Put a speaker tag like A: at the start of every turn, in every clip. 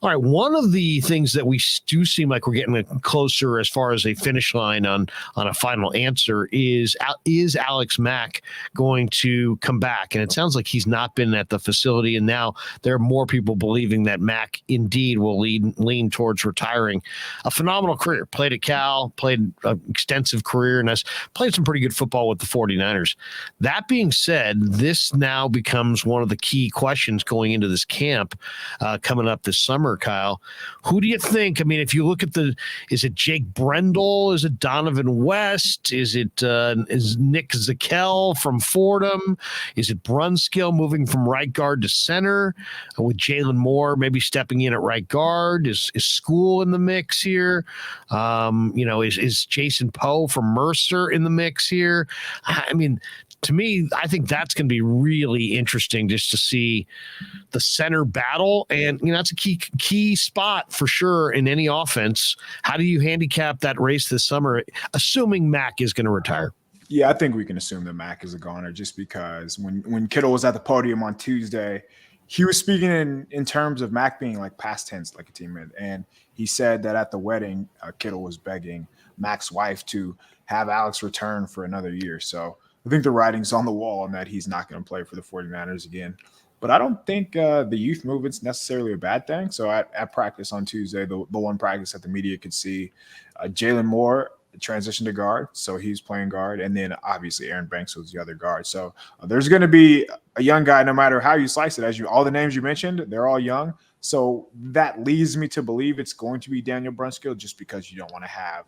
A: All right, one of the things that we do seem like we're getting closer as far as a finish line on a final answer is Alex Mack going to come back? And it sounds like he's not been at the facility, and now there are more people believing that Mack indeed will lean towards retiring. A phenomenal career. Played at Cal, played an extensive career, and has played some pretty good football with the 49ers. That being said, this now becomes one of the key questions going into this camp coming up this summer. Kyle, who do you think? I mean, if you look at is it Jake Brendel? Is it Donovan West? Is it is Nick Zakel from Fordham? Is it Brunskill moving from right guard to center with Jalen Moore maybe stepping in at right guard? Is School in the mix here? Is Jason Poe from Mercer in the mix here? I mean, to me, I think that's going to be really interesting just to see the center battle. And, that's a key spot for sure in any offense. How do you handicap that race this summer, assuming Mack is going to retire?
B: Yeah, I think we can assume that Mack is a goner just because when Kittle was at the podium on Tuesday, he was speaking in terms of Mack being like past tense, like a teammate. And he said that at the wedding, Kittle was begging Mack's wife to have Alex return for another year. So I think the writing's on the wall and that he's not going to play for the 49ers again. But I don't think the youth movement's necessarily a bad thing. So at practice on Tuesday, the one practice that the media could see, Jalen Moore transitioned to guard, so he's playing guard. And then obviously Aaron Banks was the other guard. So there's going to be a young guy no matter how you slice it. All the names you mentioned, they're all young. So that leads me to believe it's going to be Daniel Brunskill just because you don't want to have,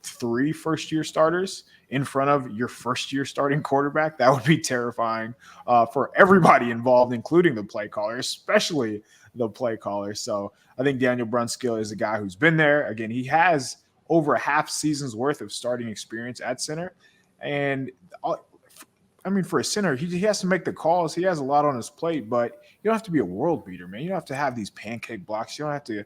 B: 3 first-year starters in front of your first-year starting quarterback. That would be terrifying for everybody involved, including the play caller, especially the play caller. So I think Daniel Brunskill is a guy who's been there. Again, he has over a half season's worth of starting experience at center. And, for a center, he has to make the calls. He has a lot on his plate, but you don't have to be a world beater, man. You don't have to have these pancake blocks. You don't have to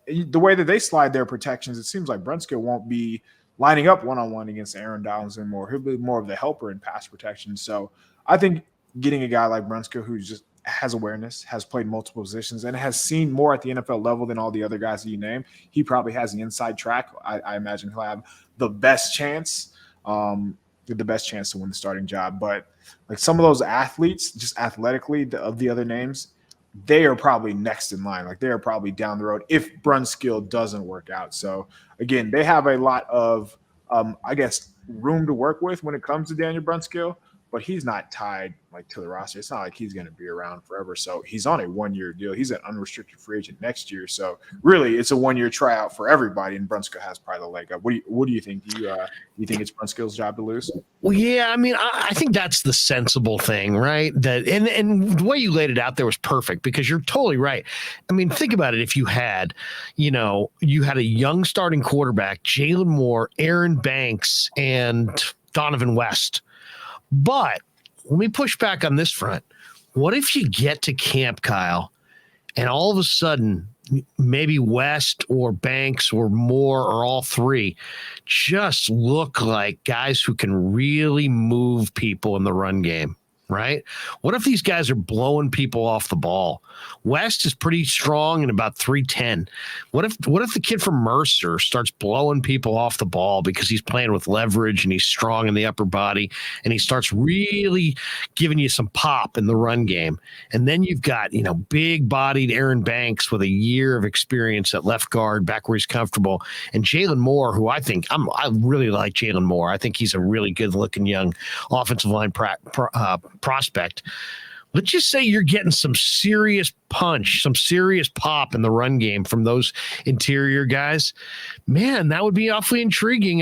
B: the way that they slide their protections, it seems like Brunskill won't be lining up one-on-one against Aaron Donald anymore. He'll be more of the helper in pass protection. So I think getting a guy like Brunskill who just has awareness, has played multiple positions, and has seen more at the NFL level than all the other guys that you named, he probably has the inside track. I imagine he'll have the best chance to win the starting job. But like some of those athletes, just athletically, of the other names, they are probably next in line. Like they are probably down the road if Brunskill doesn't work out. So again, they have a lot of, room to work with when it comes to Daniel Brunskill, but he's not tied to the roster. It's not like he's going to be around forever. So he's on a 1-year deal. He's an unrestricted free agent next year. So really it's a 1-year tryout for everybody. And Brunskill has probably the leg up. What do you think? Do you think it's Brunskill's job to lose?
A: Well, yeah, I think that's the sensible thing, right? And the way you laid it out there was perfect because you're totally right. Think about it. If you had, you had a young starting quarterback, Jalen Moore, Aaron Banks, and Donovan West. But let me push back on this front. What if you get to camp, Kyle, and all of a sudden maybe West or Banks or Moore or all three just look like guys who can really move people in the run game, right? What if these guys are blowing people off the ball? West is pretty strong and about 310. What if the kid from Mercer starts blowing people off the ball because he's playing with leverage and he's strong in the upper body and he starts really giving you some pop in the run game? And then you've got, big-bodied Aaron Banks with a year of experience at left guard, back where he's comfortable, and Jalen Moore, who I really like Jalen Moore. I think he's a really good-looking young offensive line prospect. Let's just say you're getting some serious punch, some serious pop in the run game from those interior guys. Man, that would be awfully intriguing.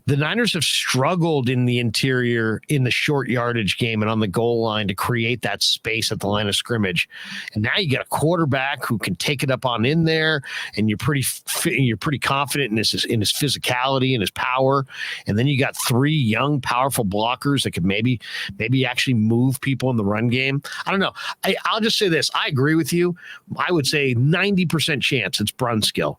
A: The Niners have struggled in the interior in the short yardage game and on the goal line to create that space at the line of scrimmage. And now you got a quarterback who can take it up on in there, and you're pretty confident in his physicality and his power. And then you got 3 young, powerful blockers that could maybe actually move people in the run game. I don't know. I'll just say this. I agree with you. I would say 90% chance it's Brunskill.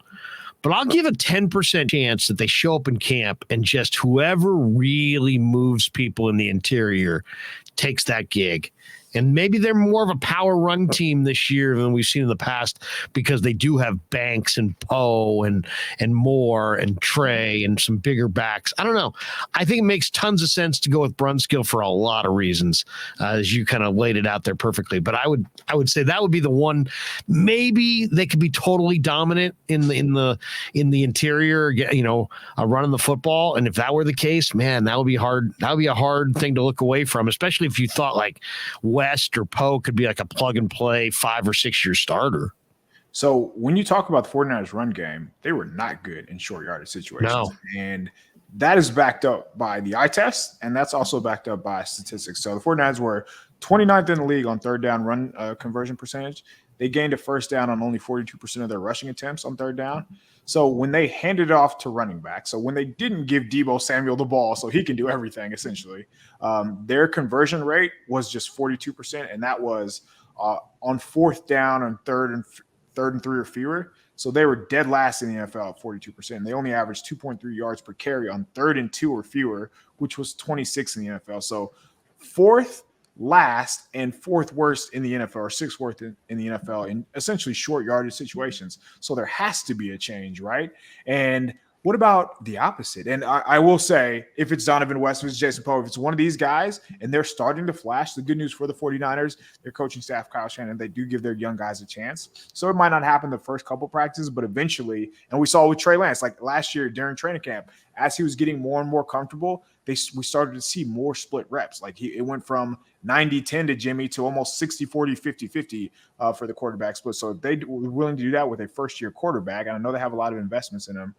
A: But I'll give a 10% chance that they show up in camp and just whoever really moves people in the interior takes that gig. And maybe they're more of a power run team this year than we've seen in the past because they do have Banks and Poe and Moore and Trey and some bigger backs. I don't know. I think it makes tons of sense to go with Brunskill for a lot of reasons, as you kind of laid it out there perfectly. But I would say that would be the one. Maybe they could be totally dominant in the interior, running the football. And if that were the case, man, that would be hard. That would be a hard thing to look away from, especially if you thought like West or Poe could be like a plug and play 5 or 6 year starter.
B: So when you talk about the 49ers run game, they were not good in short yardage situations.
A: No.
B: And that is backed up by the eye test, and that's also backed up by statistics. So the 49ers were 29th in the league on third down run conversion percentage. They gained a first down on only 42% of their rushing attempts on third down. So when they handed it off to running back, so when they didn't give Deebo Samuel the ball so he can do everything essentially, their conversion rate was just 42%, and that was on fourth down on third and 3 or fewer. So they were dead last in the NFL at 42%. They only averaged 2.3 yards per carry on 3rd and 2 or fewer, which was 26 in the NFL. So fourth last and fourth worst in the NFL, or sixth worst in the NFL in essentially short yardage situations. So there has to be a change, right? And what about the opposite? And I will say, if it's Donovan West, if it's Jason Poe, if it's one of these guys and they're starting to flash, the good news for the 49ers, their coaching staff, Kyle Shanahan, they do give their young guys a chance. So it might not happen the first couple practices, but eventually, and we saw with Trey Lance, like last year during training camp, as he was getting more and more comfortable, we started to see more split reps. Like it went from 90-10 to Jimmy to almost 60-40, 50-50 for the quarterback split. So if they were willing to do that with a first-year quarterback, and I know they have a lot of investments in him,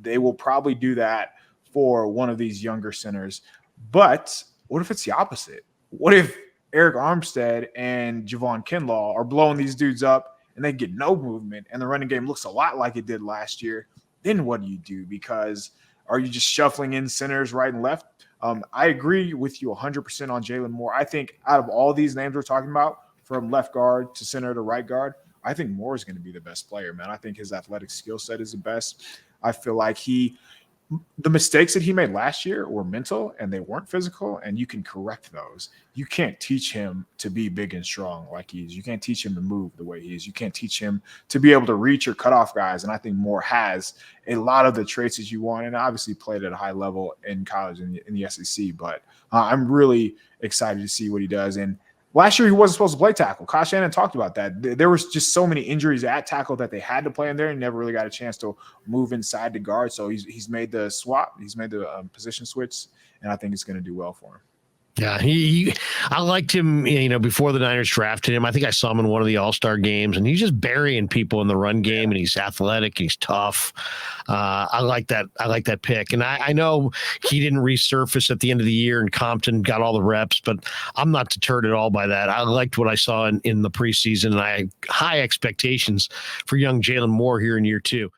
B: they will probably do that for one of these younger centers. But what if it's the opposite? What if Eric Armstead and Javon Kinlaw are blowing these dudes up and they get no movement and the running game looks a lot like it did last year? Then what do you do? Because are you just shuffling in centers right and left? I agree with you 100% on Jalen Moore. I think out of all these names we're talking about, from left guard to center to right guard, I think Moore is going to be the best player, man. I think his athletic skill set is the best. I feel like the mistakes that he made last year were mental and they weren't physical, and you can correct those. You can't teach him to be big and strong like he is. You can't teach him to move the way he is. You can't teach him to be able to reach or cut off guys, and I think Moore has a lot of the traits that you want, and obviously played at a high level in college in the SEC, but I'm really excited to see what he does. And last year, he wasn't supposed to play tackle. Kyle Shanahan talked about that. There was just so many injuries at tackle that they had to play in there and never really got a chance to move inside to guard. So he's made the swap. He's made the position switch, and I think it's going to do well for him.
A: Yeah, I liked him, before the Niners drafted him. I think I saw him in one of the All-Star games, and he's just burying people in the run game, and he's athletic, he's tough. I like that pick. And I know he didn't resurface at the end of the year, and Compton got all the reps, but I'm not deterred at all by that. I liked what I saw in the preseason, and I have high expectations for young Jalen Moore here in year 2.